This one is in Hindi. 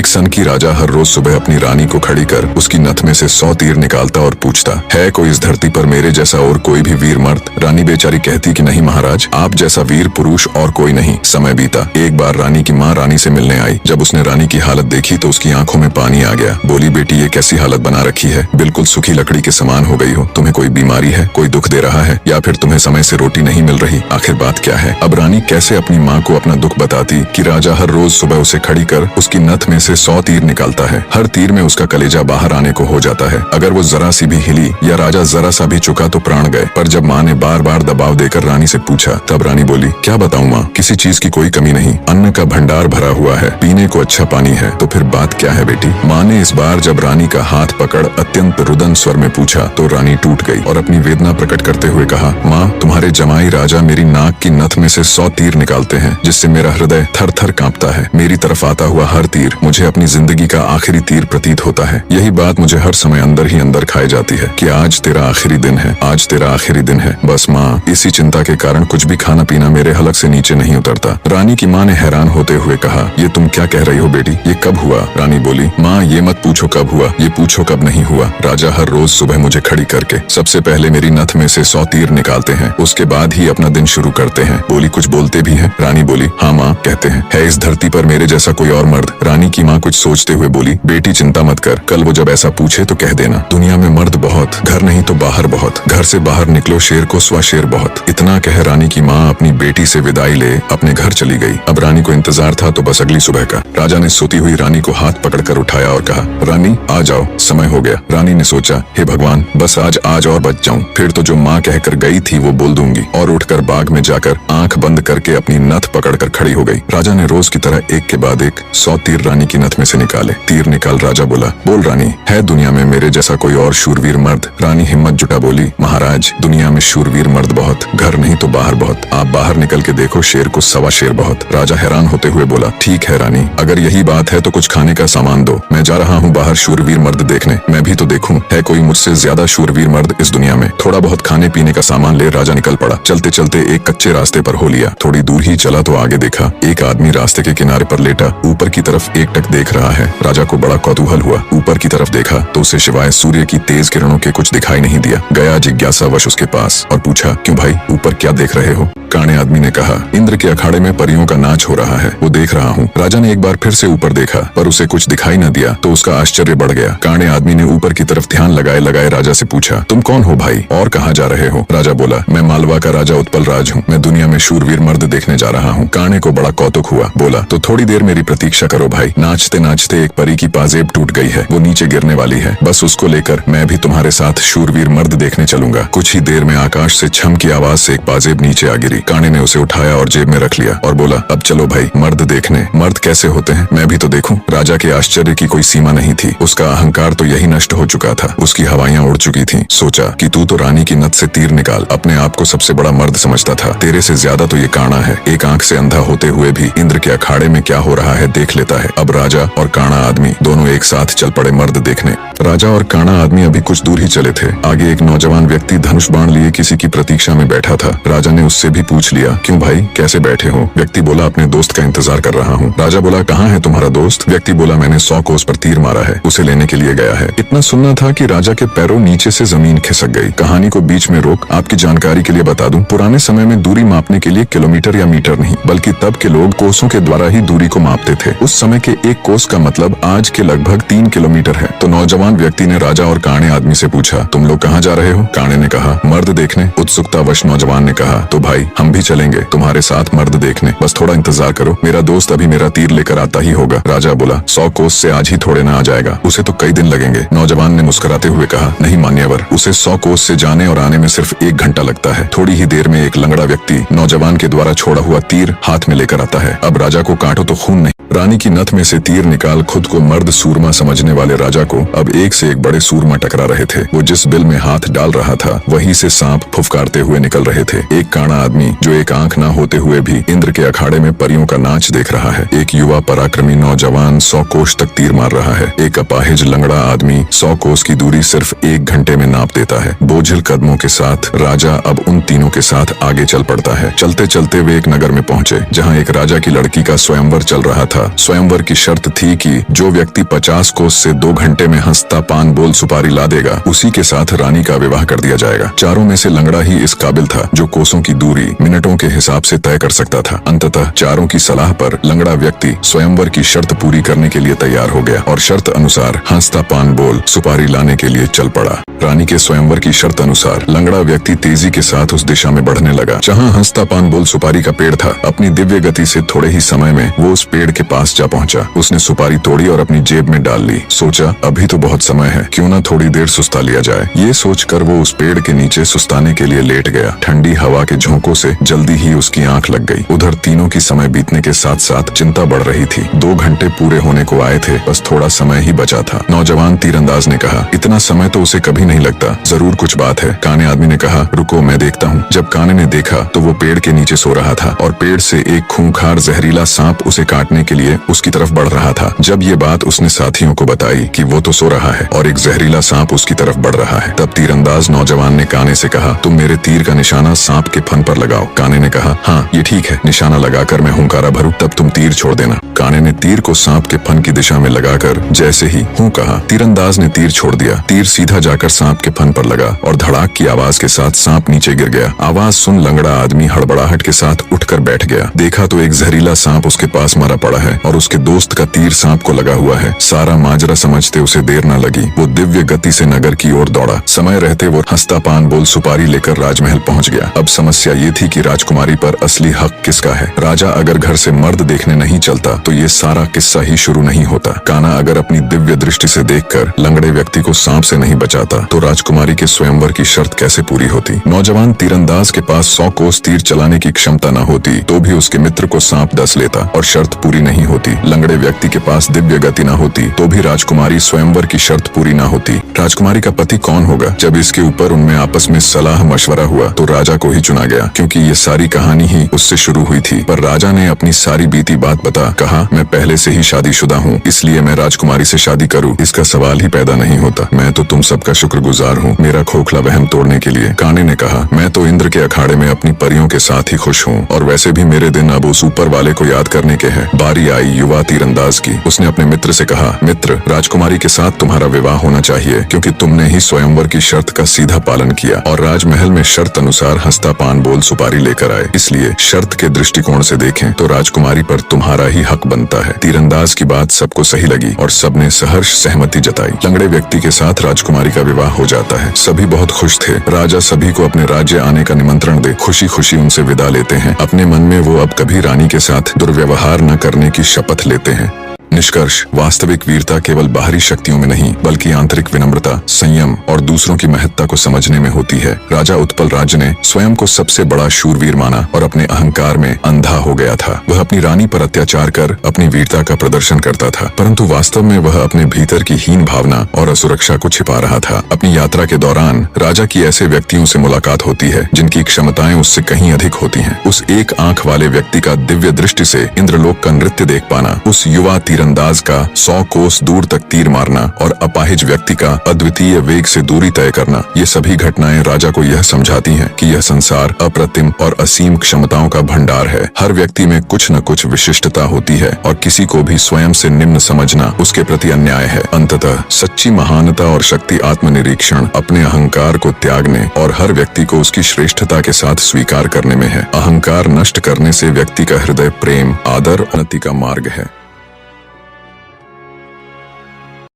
एक सनकी राजा हर रोज सुबह अपनी रानी को खड़ी कर उसकी नथ में से 100 तीर निकालता और पूछता, है कोई इस धरती पर मेरे जैसा और कोई भी वीर मर्द? रानी बेचारी कहती कि नहीं महाराज, आप जैसा वीर पुरुष और कोई नहीं। समय बीता। एक बार रानी की माँ रानी से मिलने आई। जब उसने रानी की हालत देखी तो उसकी आंखों में पानी आ गया। बोली, बेटी ये कैसी हालत बना रखी है, बिल्कुल सूखी लकड़ी के समान हो गई हो। तुम्हें कोई बीमारी है, कोई दुख दे रहा है, या फिर तुम्हें समय से रोटी नहीं मिल रही? आखिर बात क्या है? अब रानी कैसे अपनी माँ को अपना दुख बताती कि राजा हर रोज सुबह उसे खड़ी कर उसकी नथ में से 100 तीर निकालता है। हर तीर में उसका कलेजा बाहर आने को हो जाता है। अगर वो जरा सी भी हिली या राजा जरा सा भी चुका तो प्राण गए। पर जब माँ ने बार बार दबाव देकर रानी से पूछा तब रानी बोली, क्या बताऊं माँ, किसी चीज की कोई कमी नहीं, अन्न का भंडार भरा हुआ है, पीने को अच्छा पानी है। तो फिर बात क्या है बेटी? माँ ने इस बार जब रानी का हाथ पकड़ अत्यंत रुदन स्वर में पूछा तो रानी टूट गई और अपनी वेदना प्रकट करते हुए कहा, माँ तुम्हारे जमाई राजा मेरी नाक की नथ में से 100 तीर निकालते हैं, जिससे मेरा हृदय थर थर कांपता है। मेरी तरफ आता हुआ हर तीर मुझे अपनी जिंदगी का आखिरी तीर प्रतीत होता है। यही बात मुझे हर समय अंदर ही अंदर खाई जाती है कि आज तेरा आखिरी दिन है, आज तेरा आखिरी दिन है। बस माँ, इसी चिंता के कारण कुछ भी खाना पीना मेरे हलक से नीचे नहीं उतरता। रानी की माँ ने हैरान होते हुए कहा, ये तुम क्या कह रही हो बेटी, ये कब हुआ? रानी बोली, माँ ये मत पूछो कब हुआ, ये पूछो कब नहीं हुआ। राजा हर रोज सुबह मुझे खड़ी करके सबसे पहले मेरी नथ में से 100 तीर निकालते हैं, उसके बाद ही अपना दिन शुरू करते हैं। बोली, कुछ बोलते भी हैं? रानी बोली, हाँ माँ कहते हैं। है इस धरती पर मेरे जैसा कोई और मर्द? रानी की माँ कुछ सोचते हुए बोली, बेटी चिंता मत कर, कल वो जब ऐसा पूछे तो कह देना, दुनिया में मर्द बहुत, घर नहीं तो बाहर बहुत, घर से बाहर निकलो शेर को स्वा शेर बहुत। इतना कह रानी की माँ अपनी बेटी से विदाई ले अपने घर चली गई। अब रानी को इंतजार था तो बस अगली सुबह का। राजा ने सोती हुई रानी को हाथ पकड़कर उठाया और कहा, रानी आ जाओ, समय हो गया। रानी ने सोचा, हे भगवान, बस आज और बच जाऊं, फिर तो जो माँ कहकर गई थी वो बोल दूंगी। और उठकर बाग में जाकर आंख बंद करके अपनी नथ पकड़कर खड़ी हो गई। राजा ने रोज की तरह एक के बाद एक 100 तीर रानी की नथ में से निकाले। तीर निकाल राजा बोला, बोल रानी, है दुनिया में मेरे जैसा कोई और शूरवीर मर्द? रानी हिम्मत जुटा बोली, महाराज दुनिया में शूरवीर मर्द बहुत, घर नहीं तो बाहर बहुत, आप बाहर निकल के देखो शेर को सवा शेर बहुत। राजा हैरान होते हुए बोला, ठीक है रानी, अगर यही बात है तो कुछ खाने का सामान दो, मैं जा रहा हूँ बाहर शूरवीर मर्द देखने, मैं भी तो देखूं है कोई मुझसे ज्यादा शूरवीर मर्द इस दुनिया में। थोड़ा बहुत खाने पीने का सामान ले राजा निकल पड़ा। चलते चलते एक कच्चे रास्ते पर हो लिया। थोड़ी दूर ही चला तो आगे देखा एक आदमी रास्ते के किनारे पर लेटा ऊपर की तरफ एकटक देख रहा है। राजा को बड़ा कौतूहल हुआ। ऊपर की तरफ देखा तो उसे सिवाय सूर्य की तेज किरणों के कुछ दिखाई नहीं दिया। गया जिज्ञासावश उसके पास और पूछा, क्यों भाई, ऊपर क्या देख रहे हो? काणे आदमी ने कहा, इंद्र के अखाड़े में परियों का नाच हो रहा है, वो देख रहा हूँ। राजा ने एक बार फिर से ऊपर देखा पर उसे कुछ दिखाई न दिया तो उसका आश्चर्य बढ़ गया। काणे आदमी ने ऊपर की तरफ ध्यान लगाए लगाए राजा से पूछा, तुम कौन हो भाई और कहाँ जा रहे हो? राजा बोला, मैं मालवा का राजा उत्पल राज हूँ, मैं दुनिया में शूरवीर मर्द देखने जा रहा हूँ। काणे को बड़ा कौतुक हुआ। बोला, तो थोड़ी देर मेरी प्रतीक्षा करो भाई। नाचते नाचते एक परी की पाजेब टूट गई है, वो नीचे गिरने वाली है, बस उसको लेकर मैं भी तुम्हारे साथ शूरवीर मर्द देखने चलूंगा। कुछ ही देर में आकाश से छम की आवाज से एक पाजेब नीचे आ गिरी। काणे ने उसे उठाया और जेब में रख लिया और बोला, अब चलो भाई मर्द देखने। मर्द कैसे होते हैं मैं भी तो देखूं। राजा के आश्चर्य की कोई सीमा नहीं थी। उसका अहंकार तो यही नष्ट हो चुका था, उसकी हवाइयां उड़ चुकी थीं। सोचा कि तू तो रानी की नथ से तीर निकाल अपने आप को सबसे बड़ा मर्द समझता था, तेरे से ज्यादा तो ये काणा है। एक आंख से अंधा होते हुए भी इंद्र के अखाड़े में क्या हो रहा है देख लेता है। अब राजा और काणा आदमी दोनों एक साथ चल पड़े मर्द देखने। राजा और काणा आदमी अभी कुछ दूर ही चले थे। आगे एक नौजवान व्यक्ति धनुष बाण लिए किसी की प्रतीक्षा में बैठा था। राजा ने उससे भी पूछ लिया, क्यों भाई कैसे बैठे हो? व्यक्ति बोला, अपने दोस्त का इंतजार कर रहा हूँ। राजा बोला, कहाँ है तुम्हारा दोस्त? व्यक्ति बोला, मैंने 100 कोस पर तीर मारा है, उसे लेने के लिए गया है। इतना सुनना था कि राजा के पैरों नीचे से जमीन खिसक गई। कहानी को बीच में रोक आपकी जानकारी के लिए बता दूं, पुराने समय में दूरी मापने के लिए किलोमीटर या मीटर नहीं बल्कि तब के लोग कोसों के द्वारा ही दूरी को मापते थे। उस समय के एक कोस का मतलब आज के लगभग 3 किलोमीटर है। तो नौजवान व्यक्ति ने राजा और काणे आदमी से पूछा, तुम लोग कहाँ जा रहे हो? काणे ने कहा, मर्द देखने। उत्सुकतावश नौजवान ने कहा, तो भाई हम भी चलेंगे तुम्हारे साथ मर्द देखने, बस थोड़ा इंतजार करो, मेरा दोस्त अभी मेरा तीर लेकर आता ही होगा। राजा बोला, 100 कोस से आज ही थोड़े ना आ जाएगा, उसे तो कई दिन लगेंगे। नौजवान ने मुस्कुराते हुए कहा, नहीं मान्यवर, उसे 100 कोस से जाने और आने में सिर्फ 1 घंटा लगता है। थोड़ी ही देर में एक लंगड़ा व्यक्ति नौजवान के द्वारा छोड़ा हुआ तीर हाथ में लेकर आता है। अब राजा को काटो तो खून नहीं। रानी की नथ में से तीर निकाल खुद को मर्द सूरमा समझने वाले राजा को अब एक से एक बड़े सूरमा टकरा रहे थे। वो जिस बिल में हाथ डाल रहा था वहीं से सांप फुफकारते हुए निकल रहे थे। एक काणा आदमी जो एक आंख ना होते हुए भी इंद्र के अखाड़े में परियों का नाच देख रहा है। एक युवा पराक्रमी नौजवान 100 कोस तक तीर मार रहा है। एक अपाहिज लंगड़ा आदमी 100 कोस की दूरी सिर्फ 1 घंटे में नाप देता है। बोझिल कदमों के साथ राजा अब उन तीनों के साथ आगे चल पड़ता है। चलते चलते वे एक नगर में पहुंचे जहाँ एक राजा की लड़की का स्वयंवर चल रहा था। था। स्वयंवर की शर्त थी कि जो व्यक्ति 50 कोस से 2 घंटे में हंसता पान बोल सुपारी ला देगा, उसी के साथ रानी का विवाह कर दिया जाएगा। चारों में से लंगड़ा ही इस काबिल था जो कोसों की दूरी मिनटों के हिसाब से तय कर सकता था। अंततः चारों की सलाह पर लंगड़ा व्यक्ति स्वयंवर की शर्त पूरी करने के लिए तैयार हो गया और शर्त अनुसार हंसता पान बोल सुपारी लाने के लिए चल पड़ा। रानी के स्वयंवर की शर्त अनुसार लंगड़ा व्यक्ति तेजी के साथ उस दिशा में बढ़ने लगा जहां हंसता पान बोल सुपारी का पेड़ था। अपनी दिव्य गति से थोड़े ही समय में वो उस पेड़ के पास जा पहुंचा। उसने सुपारी तोड़ी और अपनी जेब में डाल ली। सोचा अभी तो बहुत समय है, क्यों न थोड़ी देर सुस्ता लिया जाए। ये सोचकर वो उस पेड़ के नीचे सुस्ताने के लिए लेट गया। ठंडी हवा के झोंकों से जल्दी ही उसकी आंख लग गई। उधर तीनों की समय बीतने के साथ साथ चिंता बढ़ रही थी। 2 घंटे पूरे होने को आए थे, बस थोड़ा समय ही बचा था। नौजवान तीरंदाज ने कहा, इतना समय तो उसे कभी नहीं लगता, जरूर कुछ बात है। काने आदमी ने कहा, रुको मैं देखता हूँ। जब काने ने देखा तो वो पेड़ के नीचे सो रहा था और पेड़ से एक खूंखार जहरीला सांप उसे काटने के लिए उसकी तरफ बढ़ रहा था। जब ये बात उसने साथियों को बताई कि वो तो सो रहा है और एक जहरीला सांप उसकी तरफ बढ़ रहा है, तब तीरंदाज नौजवान ने काने से कहा, तुम मेरे तीर का निशाना सांप के फन पर लगाओ। काने ने कहा, हाँ ये ठीक है, निशाना लगाकर मैं हुंकारा भरूं तब तुम तीर छोड़ देना। काने ने तीर को सांप के फन की दिशा में लगाकर जैसे ही हूं कहा, तीरंदाज ने तीर छोड़ दिया। तीर सीधा जाकर सांप के फन पर लगा और धड़ाक की आवाज के साथ सांप नीचे गिर गया। आवाज सुन लंगड़ा आदमी हड़बड़ाहट के साथ उठकर बैठ गया। देखा तो एक जहरीला सांप उसके पास मरा पड़ा है और उसके दोस्त का तीर सांप को लगा हुआ है। सारा माजरा समझते उसे देर न लगी। वो दिव्य गति से नगर की ओर दौड़ा। समय रहते वो हंसता पान बोल सुपारी लेकर राजमहल पहुंच गया। अब समस्या ये थी कि राजकुमारी पर असली हक किसका है। राजा अगर घर से मर्द देखने नहीं चलता तो ये सारा किस्सा ही शुरू नहीं होता। काना अगर अपनी दिव्य दृष्टि से देखकर लंगड़े व्यक्ति को सांप से नहीं बचाता तो राजकुमारी के स्वयंवर की शर्त कैसे पूरी होती। नौजवान तीरंदाज के पास 100 कोस तीर चलाने की क्षमता न होती तो भी उसके मित्र को सांप डस लेता और शर्त पूरी नहीं होती। लंगड़े व्यक्ति के पास दिव्य गति न होती तो भी राजकुमारी स्वयंवर की शर्त पूरी न होती। राजकुमारी का पति कौन होगा? जब इसके ऊपर उनमें आपस में सलाह मशवरा हुआ तो राजा को ही चुना गया, क्योंकि ये सारी कहानी ही उससे शुरू हुई थी। पर राजा ने अपनी सारी बीती बात बता कहा, मैं पहले से ही शादीशुदा हूँ, इसलिए मैं राजकुमारी से शादी करूँ, इसका सवाल ही पैदा नहीं होता। मैं तो तुम सबका शुक्रगुजार हूँ मेरा खोखला वहम तोड़ने के लिए। काने ने कहा, मैं तो इंद्र के अखाड़े में अपनी परियों के साथ ही खुश हूँ और वैसे भी मेरे दिन अब उस ऊपर वाले को याद करने के हैं। बारी आई युवा तीरंदाज की। उसने अपने मित्र से कहा, मित्र, राजकुमारी के साथ तुम्हारा विवाह होना चाहिए, क्योंकि तुमने ही स्वयंवर की शर्त का सीधा पालन किया और राजमहल में शर्त अनुसार हंसता पान बोल सुपारी लेकर आए। इसलिए शर्त के दृष्टिकोण से देखें तो राजकुमारी पर तुम्हारा ही हक बनता है। तीरंदाज की बात सबको सही लगी और सबने सहर्ष सहमति जताई। लंगड़े व्यक्ति के साथ राजकुमारी का विवाह हो जाता है। सभी बहुत खुश थे। राजा सभी को अपने राज्य आने का निमंत्रण दे खुशी खुशी उनसे विदा लेते हैं। अपने मन में वो अब कभी रानी के साथ दुर्व्यवहार न करने की शपथ लेते हैं। निष्कर्ष, वास्तविक वीरता केवल बाहरी शक्तियों में नहीं बल्कि आंतरिक विनम्रता, संयम और दूसरों की महत्ता को समझने में होती है। राजा उत्पल राज्य ने स्वयं को सबसे बड़ा शूरवीर माना और अपने अहंकार में अंधा हो गया था। वह अपनी रानी पर अत्याचार कर अपनी वीरता का प्रदर्शन करता था, परंतु वास्तव में वह अपने भीतर की हीन भावना और असुरक्षा को छिपा रहा था। अपनी यात्रा के दौरान राजा की ऐसे व्यक्तियों से मुलाकात होती है जिनकी क्षमताएं उससे कहीं अधिक होती हैं। उस एक आंख वाले व्यक्ति का दिव्य दृष्टि से इंद्रलोक का नृत्य देख पाना, उस युवा तीरंदाज का 100 कोस दूर तक तीर मारना और अपाहिज व्यक्ति का अद्वितीय वेग से दूरी तय करना, ये सभी घटनाएं राजा को यह समझाती हैं कि यह संसार अप्रतिम और असीम क्षमताओं का भंडार है। हर व्यक्ति में कुछ न कुछ विशिष्टता होती है और किसी को भी स्वयं से निम्न समझना उसके प्रति अन्याय है। अंततः सच्ची महानता और शक्ति आत्मनिरीक्षण, अपने अहंकार को त्यागने और हर व्यक्ति को उसकी श्रेष्ठता के साथ स्वीकार करने में है। अहंकार नष्ट करने से व्यक्ति का हृदय प्रेम, आदर और उन्नति का मार्ग है।